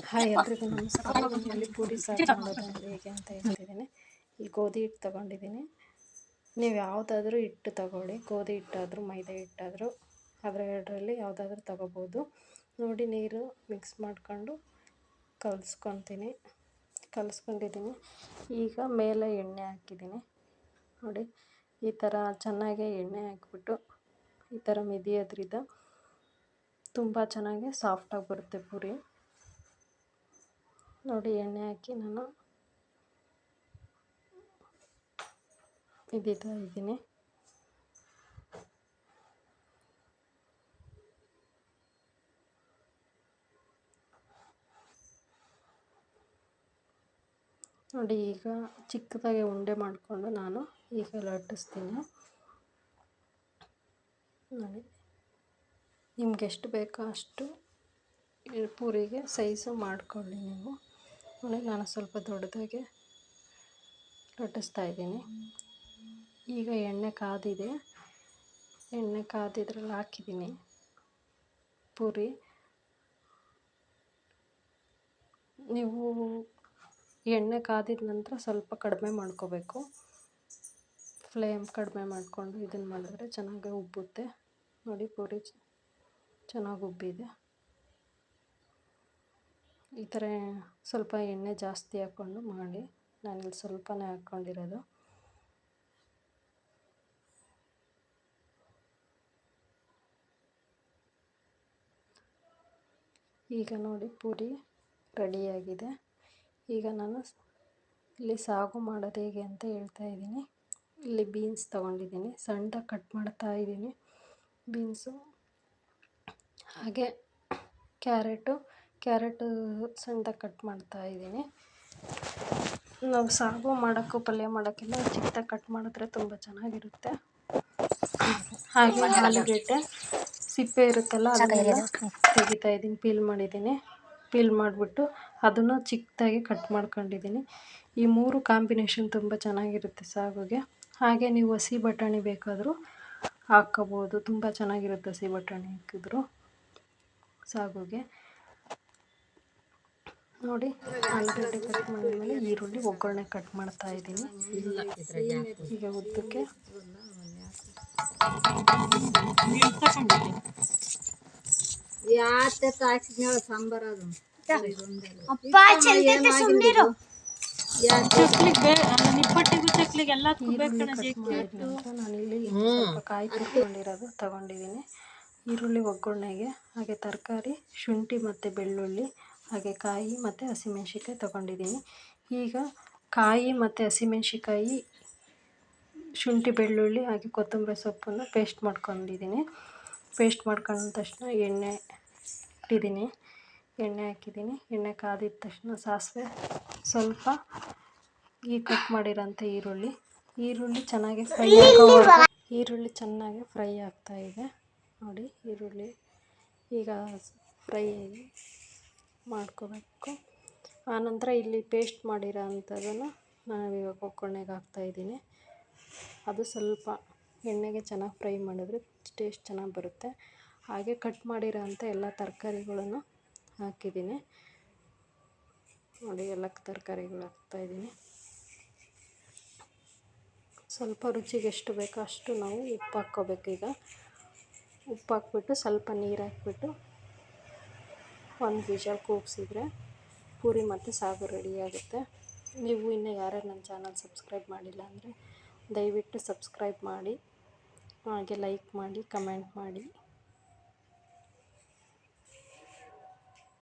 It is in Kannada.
ಹಾಯ್ ಎಲ್ರಿಗೂ ನಮಸ್ಕಾರ. ಮನೆಯಲ್ಲಿ ಪೂರಿ ಸಾರು ಮಾಡೋದು ಹೇಗೆ ಅಂತ ಹೇಳ್ತಿದ್ದೀನಿ. ಈ ಗೋಧಿ ಹಿಟ್ಟು ತೊಗೊಂಡಿದ್ದೀನಿ. ನೀವು ಯಾವುದಾದ್ರೂ ಹಿಟ್ಟು ತಗೊಳ್ಳಿ, ಗೋಧಿ ಹಿಟ್ಟಾದರೂ ಮೈದಾ ಹಿಟ್ಟಾದರೂ ಎರಡರಲ್ಲಿ ಯಾವುದಾದ್ರೂ ತಗೋಬೋದು. ನೋಡಿ, ನೀರು ಮಿಕ್ಸ್ ಮಾಡ್ಕೊಂಡು ಕಲಿಸ್ಕೊಂಡಿದ್ದೀನಿ. ಈಗ ಮೇಲೆ ಎಣ್ಣೆ ಹಾಕಿದ್ದೀನಿ. ನೋಡಿ, ಈ ಥರ ಚೆನ್ನಾಗಿ ಎಣ್ಣೆ ಹಾಕ್ಬಿಟ್ಟು ಈ ಥರ ಮಿದಿಯೋದ್ರಿಂದ ತುಂಬ ಚೆನ್ನಾಗಿ ಸಾಫ್ಟಾಗಿ ಬರುತ್ತೆ ಪೂರಿ. ನೋಡಿ, ಎಣ್ಣೆ ಹಾಕಿ ನಾನು ಇದ್ದೀತಾ ಇದ್ದೀನಿ. ನೋಡಿ, ಈಗ ಚಿಕ್ಕದಾಗಿ ಉಂಡೆ ಮಾಡಿಕೊಂಡು ನಾನು ಈಗ ಲಟ್ಟಿಸ್ತೀನಿ. ನೋಡಿ, ನಿಮ್ಗೆ ಎಷ್ಟು ಬೇಕೋ ಅಷ್ಟು ಪೂರಿಗೆ ಸೈಜು ಮಾಡಿಕೊಳ್ಳಿ ನೀವು. ನೋಡಿ, ನಾನು ಸ್ವಲ್ಪ ದೊಡ್ಡದಾಗೆ ಲಟ್ಟಿಸ್ತಾ ಇದ್ದೀನಿ. ಈಗ ಎಣ್ಣೆ ಕಾದಿದ್ರಲ್ಲಿ ಹಾಕಿದ್ದೀನಿ ಪೂರಿ. ನೀವು ಎಣ್ಣೆ ಕಾದಿದ ನಂತರ ಸ್ವಲ್ಪ ಕಡಿಮೆ ಮಾಡ್ಕೋಬೇಕು. ಫ್ಲೇಮ್ ಕಡಿಮೆ ಮಾಡಿಕೊಂಡು ಇದನ್ನು ಮಾಡಿದ್ರೆ ಚೆನ್ನಾಗಿ ಉಬ್ಬುತ್ತೆ. ನೋಡಿ, ಪೂರಿ ಚೆನ್ನಾಗಿ ಉಬ್ಬಿದೆ. ಈ ಥರ ಸ್ವಲ್ಪ ಎಣ್ಣೆ ಜಾಸ್ತಿ ಹಾಕ್ಕೊಂಡು ಮಾಡಿ. ನಾನಿಲ್ಲಿ ಸ್ವಲ್ಪನೇ ಹಾಕ್ಕೊಂಡಿರೋದು. ಈಗ ನೋಡಿ, ಪೂರಿ ರೆಡಿಯಾಗಿದೆ. ಈಗ ನಾನು ಇಲ್ಲಿ ಸಾಗು ಮಾಡೋದು ಹೇಗೆ ಅಂತ ಹೇಳ್ತಾ ಇದ್ದೀನಿ. ಇಲ್ಲಿ ಬೀನ್ಸ್ ತೊಗೊಂಡಿದ್ದೀನಿ, ಸಣ್ಣದಾಗಿ ಕಟ್ ಮಾಡ್ತಾ ಇದ್ದೀನಿ ಬೀನ್ಸು. ಹಾಗೆ ಕ್ಯಾರೆಟು ಸಣ್ಣದಾಗಿ ಕಟ್ ಮಾಡ್ತಾ ಇದ್ದೀನಿ. ನಾವು ಸಾಗು ಮಾಡೋಕ್ಕೂ ಪಲ್ಯ ಮಾಡೋಕ್ಕೆಲ್ಲ ಚಿಕ್ಕದಾಗಿ ಕಟ್ ಮಾಡಿದ್ರೆ ತುಂಬ ಚೆನ್ನಾಗಿರುತ್ತೆ. ಹಾಗೆ ಆಲೂಗೆಡ್ಡೆ ಸಿಪ್ಪೆ ಇರುತ್ತಲ್ಲ ಅದನ್ನೆಲ್ಲ ತೆಗಿತಾ ಇದ್ದೀನಿ. ಪೀಲ್ ಮಾಡಿಬಿಟ್ಟು ಅದನ್ನು ಚಿಕ್ಕದಾಗಿ ಕಟ್ ಮಾಡ್ಕೊಂಡಿದ್ದೀನಿ. ಈ ಮೂರು ಕಾಂಬಿನೇಷನ್ ತುಂಬ ಚೆನ್ನಾಗಿರುತ್ತೆ ಸಾಗುಗೆ. ಹಾಗೆ ನೀವು ಹಸಿ ಬಟಾಣಿ ಬೇಕಾದರೂ ಹಾಕ್ಕೋಬೋದು, ತುಂಬ ಚೆನ್ನಾಗಿರುತ್ತೆ ಹಸಿ ಬಟಾಣಿ ಹಾಕಿದ್ರು ಸಾಗುಗೆ. ನೋಡಿ, ಆಲೂಗಡ್ಡೆ ಕಟ್ ಮಾಡಿದ್ಮೇಲೆ ಈರುಳ್ಳಿ ಒಗ್ಗರಣೆ ಕಟ್ ಮಾಡ್ತಾ ಇದ್ದೀನಿ. ಈಗ ಉದ್ದಕ್ಕೆ ನಾನಿಲ್ಲಿ ಸ್ವಲ್ಪ ಕಾಯಿ ತುರ್ಕೊಂಡಿರೋದು ತಗೊಂಡಿದ್ದೀನಿ. ಈರುಳ್ಳಿ ಒಗ್ಗರಣೆಗೆ, ಹಾಗೆ ತರಕಾರಿ ಶುಂಠಿ ಮತ್ತು ಬೆಳ್ಳುಳ್ಳಿ, ಹಾಗೆ ಕಾಯಿ ಮತ್ತು ಹಸಿಮೆಣ್ಸಿಕಾಯಿ ತೊಗೊಂಡಿದ್ದೀನಿ. ಈಗ ಕಾಯಿ ಮತ್ತು ಹಸಿಮೆಣ್ಸಿಕಾಯಿ, ಶುಂಠಿ ಬೆಳ್ಳುಳ್ಳಿ ಹಾಗೆ ಕೊತ್ತಂಬರಿ ಸೊಪ್ಪನ್ನು ಪೇಸ್ಟ್ ಮಾಡ್ಕೊಂಡಿದ್ದೀನಿ. ಪೇಸ್ಟ್ ಮಾಡ್ಕೊಂಡ ತಕ್ಷಣ ಎಣ್ಣೆ ಹಾಕಿದ್ದೀನಿ. ಎಣ್ಣೆ ಕಾದಿದ ತಕ್ಷಣ ಸಾಸಿವೆ, ಸ್ವಲ್ಪ ಈ ಕಟ್ ಮಾಡಿರೋಂಥ ಈರುಳ್ಳಿ ಚೆನ್ನಾಗಿ ಫ್ರೈ ಆಗ್ತಾಯಿದೆ. ನೋಡಿ, ಈರುಳ್ಳಿ ಈಗ ಫ್ರೈ ಮಾಡ್ಕೋಬೇಕು. ಆನಂತರ ಇಲ್ಲಿ ಪೇಸ್ಟ್ ಮಾಡಿರೋ ಅಂಥದ್ದನ್ನು ನಾನು ಇವಾಗ ಒಗ್ಗರಣೆಗೆ ಹಾಕ್ತಾಯಿದ್ದೀನಿ. ಅದು ಸ್ವಲ್ಪ ಎಣ್ಣೆಗೆ ಚೆನ್ನಾಗಿ ಫ್ರೈ ಮಾಡಿದ್ರೆ ಟೇಸ್ಟ್ ಚೆನ್ನಾಗಿ ಬರುತ್ತೆ. ಹಾಗೆ ಕಟ್ ಮಾಡಿರೋ ಅಂಥ ಎಲ್ಲ ತರಕಾರಿಗಳನ್ನು ಹಾಕಿದ್ದೀನಿ. ನೋಡಿ, ಎಲ್ಲ ತರಕಾರಿಗಳು ಹಾಕ್ತಾಯಿದ್ದೀನಿ. ಸ್ವಲ್ಪ ರುಚಿಗೆ ಎಷ್ಟು ಬೇಕೋ ಅಷ್ಟು ನಾವು ಉಪ್ಪು ಹಾಕ್ಕೋಬೇಕು. ಈಗ ಉಪ್ಪು ಹಾಕ್ಬಿಟ್ಟು ಸ್ವಲ್ಪ ನೀರು ಹಾಕ್ಬಿಟ್ಟು ಒಂದು ವಿಷಲ್ ಕೂಗಿಸಿದ್ರೆ ಪೂರಿ ಮತ್ತು ಸಾಗು ರೆಡಿಯಾಗುತ್ತೆ. ನೀವು ಇನ್ನೂ ಯಾರ್ಯಾರು ನನ್ನ ಚಾನಲ್ ಸಬ್ಸ್ಕ್ರೈಬ್ ಮಾಡಿಲ್ಲ ಅಂದರೆ ದಯವಿಟ್ಟು ಸಬ್ಸ್ಕ್ರೈಬ್ ಮಾಡಿ, ಹಾಗೆ ಲೈಕ್ ಮಾಡಿ, ಕಮೆಂಟ್ ಮಾಡಿ.